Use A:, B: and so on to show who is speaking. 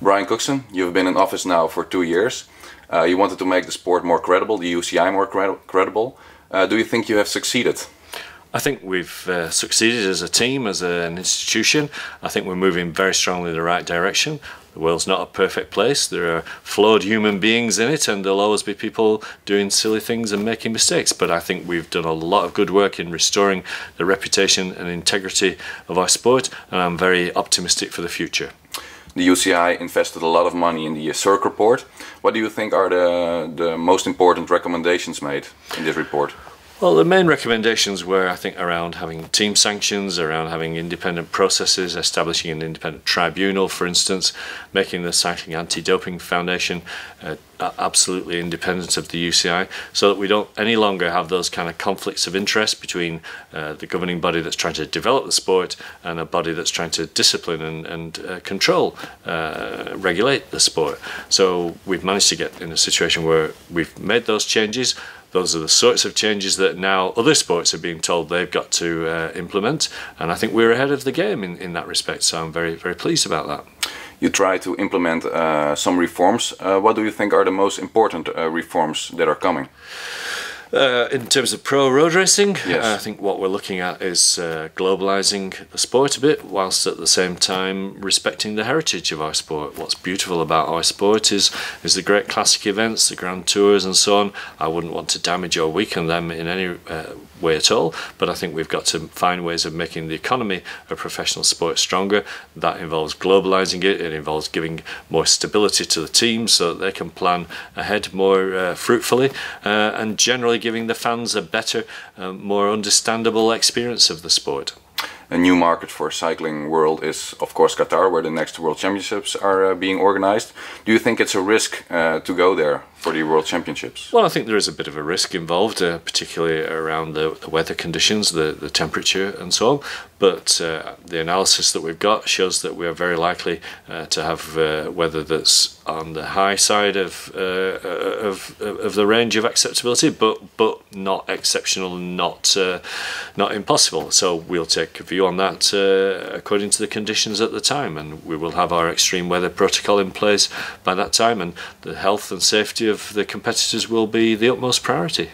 A: Brian Cookson, you've been in office now for 2 years. You wanted to make the sport more credible, the UCI more credible. Do you think you have succeeded?
B: I think we've succeeded as a team, as an institution. I think we're moving very strongly in the right direction. The world's not a perfect place. There are flawed human beings in it, and there'll always be people doing silly things and making mistakes. But I think we've done a lot of good work in restoring the reputation and integrity of our sport, and I'm very optimistic for the future.
A: The UCI invested a lot of money in the CIRC report. What do you think are the most important recommendations made in this report?
B: Well, the main recommendations were, I think, around having team sanctions, around having independent processes, establishing an independent tribunal, for instance, making the Cycling Anti-Doping Foundation absolutely independent of the UCI, so that we don't any longer have those kind of conflicts of interest between the governing body that's trying to develop the sport and a body that's trying to discipline and control, regulate the sport. So we've managed to get in a situation where we've made those changes. Those are the sorts of changes that now other sports are being told they've got to implement, and I think we're ahead of the game in that respect, so I'm very, very pleased about that.
A: You try to implement some reforms. What do you think are the most important reforms that are coming?
B: In terms of pro road racing,
A: yes.
B: I think what we're looking at is globalising the sport a bit, whilst at the same time respecting the heritage of our sport. What's beautiful about our sport is the great classic events, the Grand Tours and so on. I wouldn't want to damage or weaken them in any way at all, but I think we've got to find ways of making the economy of professional sport stronger. That involves globalising it, it involves giving more stability to the teams so that they can plan ahead more fruitfully, and generally giving the fans a better, more understandable experience of the sport.
A: A new market for cycling world is, of course, Qatar, where the next World Championships are being organized. Do you think it's a risk to go there for the World Championships?
B: Well, I think there is a bit of a risk involved, particularly around the weather conditions, the temperature and so on. But the analysis that we've got shows that we are very likely to have weather that's on the high side of the range of acceptability, but not exceptional, not impossible. So we'll take a view on that according to the conditions at the time, and we will have our extreme weather protocol in place by that time, and the health and safety of the competitors will be the utmost priority.